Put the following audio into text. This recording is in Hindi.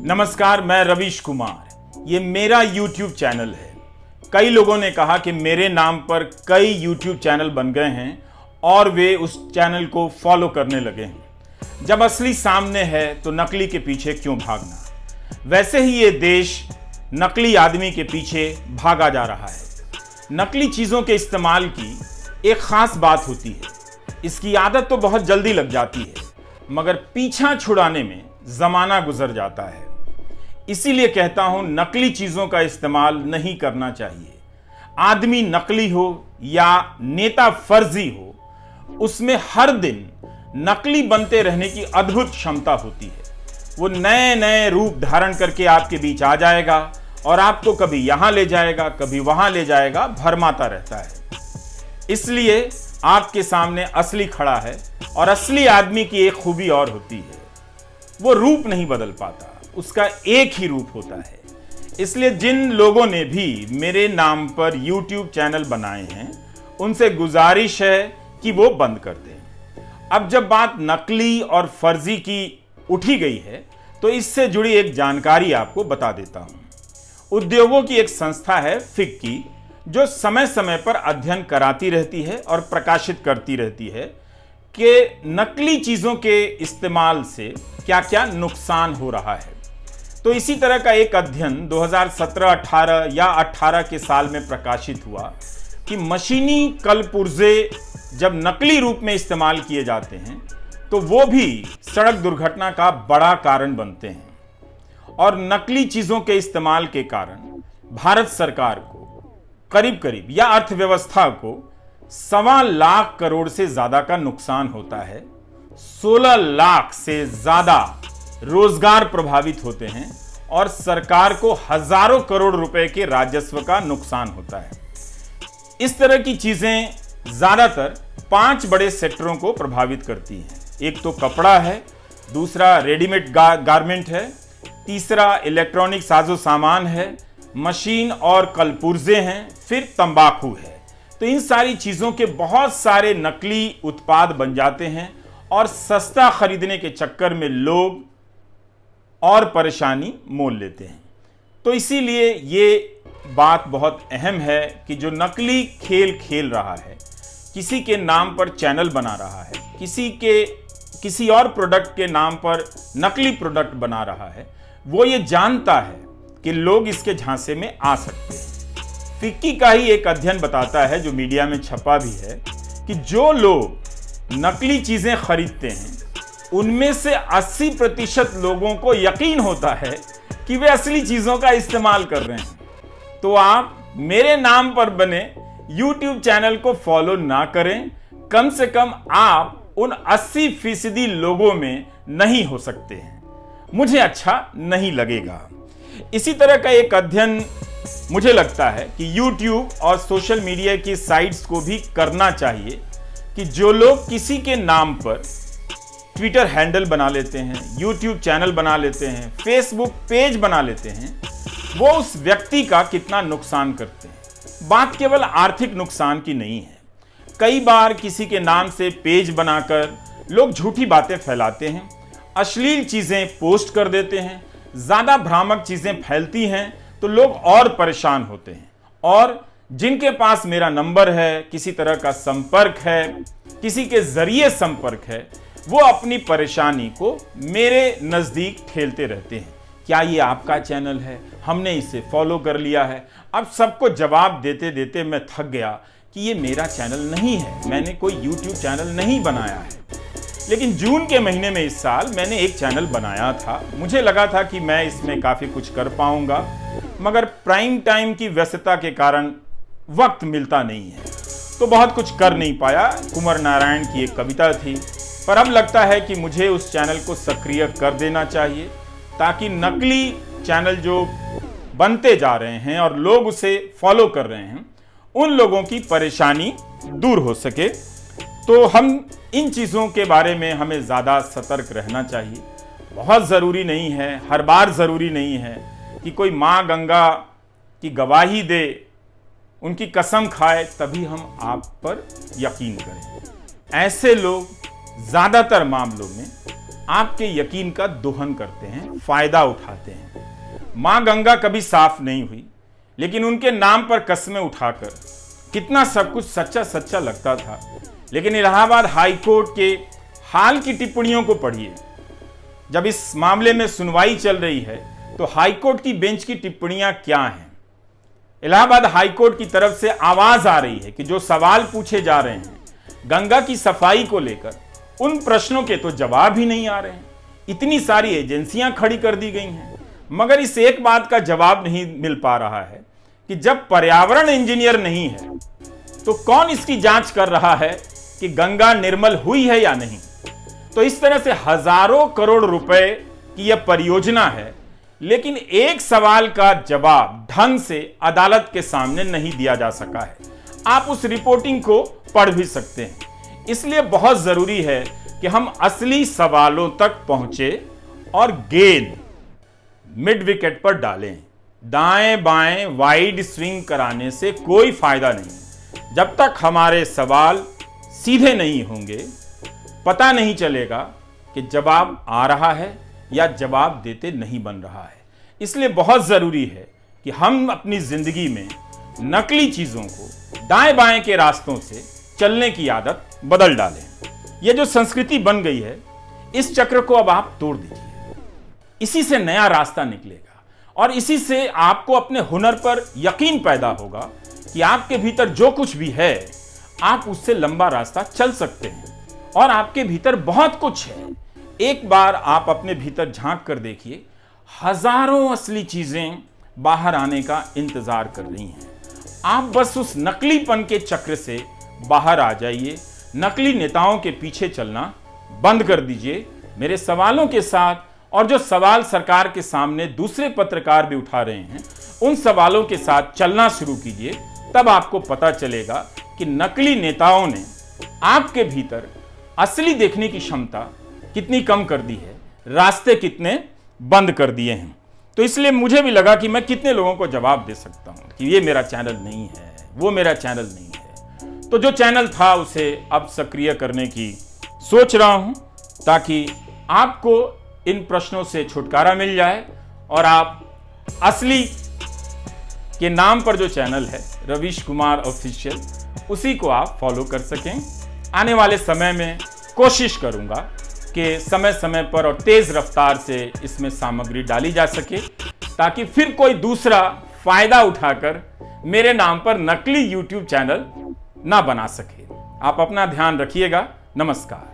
नमस्कार, मैं रवीश कुमार। ये मेरा YouTube चैनल है। कई लोगों ने कहा कि मेरे नाम पर कई YouTube चैनल बन गए हैं और वे उस चैनल को फॉलो करने लगे हैं। जब असली सामने है तो नकली के पीछे क्यों भागना? वैसे ही ये देश नकली आदमी के पीछे भागा जा रहा है। नकली चीज़ों के इस्तेमाल की एक ख़ास बात होती है। इसकी आदत तो बहुत जल्दी लग जाती है, मगर पीछा छुड़ाने में ज़माना गुजर जाता है। इसीलिए कहता हूं, नकली चीज़ों का इस्तेमाल नहीं करना चाहिए। आदमी नकली हो या नेता फर्जी हो, उसमें हर दिन नकली बनते रहने की अद्भुत क्षमता होती है। वो नए नए रूप धारण करके आपके बीच आ जाएगा और आपको कभी यहां ले जाएगा, कभी वहां ले जाएगा, भरमाता रहता है। इसलिए आपके सामने असली खड़ा है और असली आदमी की एक खूबी और होती है, वो रूप नहीं बदल पाता, उसका एक ही रूप होता है। इसलिए जिन लोगों ने भी मेरे नाम पर YouTube चैनल बनाए हैं, उनसे गुजारिश है कि वो बंद कर दें। अब जब बात नकली और फर्जी की उठी गई है, तो इससे जुड़ी एक जानकारी आपको बता देता हूं। उद्योगों की एक संस्था है फिक्की, जो समय समय पर अध्ययन कराती रहती है और प्रकाशित करती रहती है कि नकली चीज़ों के इस्तेमाल से क्या क्या नुकसान हो रहा है। तो इसी तरह का एक अध्ययन 2017-18 या 18 के साल में प्रकाशित हुआ कि मशीनी कलपुर्जे जब नकली रूप में इस्तेमाल किए जाते हैं तो वो भी सड़क दुर्घटना का बड़ा कारण बनते हैं। और नकली चीज़ों के इस्तेमाल के कारण भारत सरकार को करीब या अर्थव्यवस्था को 1.25 लाख करोड़ से ज़्यादा का नुकसान होता है। 16 लाख से ज़्यादा रोजगार प्रभावित होते हैं और सरकार को हजारों करोड़ रुपए के राजस्व का नुकसान होता है। इस तरह की चीजें ज्यादातर 5 बड़े सेक्टरों को प्रभावित करती हैं। एक तो कपड़ा है, दूसरा रेडीमेड गारमेंट है, तीसरा इलेक्ट्रॉनिक साजो सामान है, मशीन और कलपुर्जे हैं, फिर तंबाकू है। तो इन सारी चीजों के बहुत सारे नकली उत्पाद बन जाते हैं और सस्ता खरीदने के चक्कर में लोग और परेशानी मोल लेते हैं। तो इसीलिए ये बात बहुत अहम है कि जो नकली खेल खेल रहा है, किसी के नाम पर चैनल बना रहा है, किसी और प्रोडक्ट के नाम पर नकली प्रोडक्ट बना रहा है, वो ये जानता है कि लोग इसके झांसे में आ सकते हैं। फिक्की का ही एक अध्ययन बताता है, जो मीडिया में छपा भी है, कि जो लोग नकली चीजें खरीदते हैं उनमें से 80% लोगों को यकीन होता है कि वे असली चीजों का इस्तेमाल कर रहे हैं। तो आप मेरे नाम पर बने YouTube चैनल को फॉलो ना करें। कम से कम आप उन 80% लोगों में नहीं हो सकते हैं। मुझे अच्छा नहीं लगेगा। इसी तरह का एक अध्ययन मुझे लगता है कि YouTube और सोशल मीडिया की साइट्स को भी करना चाहिए कि जो लोग किसी के नाम पर ट्विटर हैंडल बना लेते हैं, YouTube चैनल बना लेते हैं, फेसबुक पेज बना लेते हैं, वो उस व्यक्ति का कितना नुकसान करते हैं। बात केवल आर्थिक नुकसान की नहीं है। कई बार किसी के नाम से पेज बनाकर लोग झूठी बातें फैलाते हैं, अश्लील चीज़ें पोस्ट कर देते हैं, ज़्यादा भ्रामक चीज़ें फैलती हैं तो लोग और परेशान होते हैं। और जिनके पास मेरा नंबर है, किसी तरह का संपर्क है, किसी के ज़रिए संपर्क है, वो अपनी परेशानी को मेरे नज़दीक ठेलते रहते हैं। क्या ये आपका चैनल है? हमने इसे फॉलो कर लिया है। अब सबको जवाब देते देते मैं थक गया कि ये मेरा चैनल नहीं है, मैंने कोई YouTube चैनल नहीं बनाया है। लेकिन जून के महीने में इस साल मैंने एक चैनल बनाया था। मुझे लगा था कि मैं इसमें काफ़ी कुछ कर पाऊंगा, मगर प्राइम टाइम की व्यस्तता के कारण वक्त मिलता नहीं है, तो बहुत कुछ कर नहीं पाया। कुंवर नारायण की एक कविता थी, पर अब लगता है कि मुझे उस चैनल को सक्रिय कर देना चाहिए, ताकि नकली चैनल जो बनते जा रहे हैं और लोग उसे फॉलो कर रहे हैं, उन लोगों की परेशानी दूर हो सके। तो हम इन चीज़ों के बारे में हमें ज़्यादा सतर्क रहना चाहिए। बहुत ज़रूरी नहीं है, हर बार ज़रूरी नहीं है कि कोई माँ गंगा की गवाही दे, उनकी कसम खाए तभी हम आप पर यकीन करें। ऐसे लोग ज़्यादातर मामलों में आपके यकीन का दोहन करते हैं, फायदा उठाते हैं। मां गंगा कभी साफ नहीं हुई, लेकिन उनके नाम पर कस्में उठाकर कितना सब कुछ सच्चा सच्चा लगता था। लेकिन इलाहाबाद हाई कोर्ट के हाल की टिप्पणियों को पढ़िए। जब इस मामले में सुनवाई चल रही है तो हाई कोर्ट की बेंच की टिप्पणियां क्या हैं? इलाहाबाद हाई कोर्ट की तरफ से आवाज आ रही है कि जो सवाल पूछे जा रहे हैं गंगा की सफाई को लेकर, उन प्रश्नों के तो जवाब ही नहीं आ रहे हैं। इतनी सारी एजेंसियां खड़ी कर दी गई हैं, मगर इस एक बात का जवाब नहीं मिल पा रहा है कि जब पर्यावरण इंजीनियर नहीं है तो कौन इसकी जांच कर रहा है कि गंगा निर्मल हुई है या नहीं। तो इस तरह से हजारों करोड़ रुपए की यह परियोजना है, लेकिन एक सवाल का जवाब ढंग से अदालत के सामने नहीं दिया जा सका है। आप उस रिपोर्टिंग को पढ़ भी सकते हैं। इसलिए बहुत जरूरी है कि हम असली सवालों तक पहुंचे और गेंद मिड विकेट पर डालें। दाएं बाएं वाइड स्विंग कराने से कोई फायदा नहीं। जब तक हमारे सवाल सीधे नहीं होंगे, पता नहीं चलेगा कि जवाब आ रहा है या जवाब देते नहीं बन रहा है। इसलिए बहुत जरूरी है कि हम अपनी जिंदगी में नकली चीजों को, दाएं बाएं के रास्तों से चलने की आदत बदल डालें। यह जो संस्कृति बन गई है, इस चक्र को अब आप तोड़ दीजिए। इसी से नया रास्ता निकलेगा और इसी से आपको अपने हुनर पर यकीन पैदा होगा कि आपके भीतर जो कुछ भी है, आप उससे लंबा रास्ता चल सकते हैं और आपके भीतर बहुत कुछ है। एक बार आप अपने भीतर झांक कर देखिए, हजारों असली चीजें बाहर आने का इंतजार कर रही हैं। आप बस उस नकलीपन के चक्र से बाहर आ जाइए। नकली नेताओं के पीछे चलना बंद कर दीजिए। मेरे सवालों के साथ, और जो सवाल सरकार के सामने दूसरे पत्रकार भी उठा रहे हैं, उन सवालों के साथ चलना शुरू कीजिए। तब आपको पता चलेगा कि नकली नेताओं ने आपके भीतर असली देखने की क्षमता कितनी कम कर दी है, रास्ते कितने बंद कर दिए हैं। तो इसलिए मुझे भी लगा कि मैं कितने लोगों को जवाब दे सकता हूं कि ये मेरा चैनल नहीं है, वो मेरा चैनल नहीं है। तो जो चैनल था उसे अब सक्रिय करने की सोच रहा हूं, ताकि आपको इन प्रश्नों से छुटकारा मिल जाए और आप असली के नाम पर जो चैनल है रवीश कुमार ऑफिशियल, उसी को आप फॉलो कर सकें। आने वाले समय में कोशिश करूंगा कि समय समय पर और तेज रफ्तार से इसमें सामग्री डाली जा सके, ताकि फिर कोई दूसरा फायदा उठाकर मेरे नाम पर नकली YouTube चैनल ना बना सके। आप अपना ध्यान रखिएगा। नमस्कार।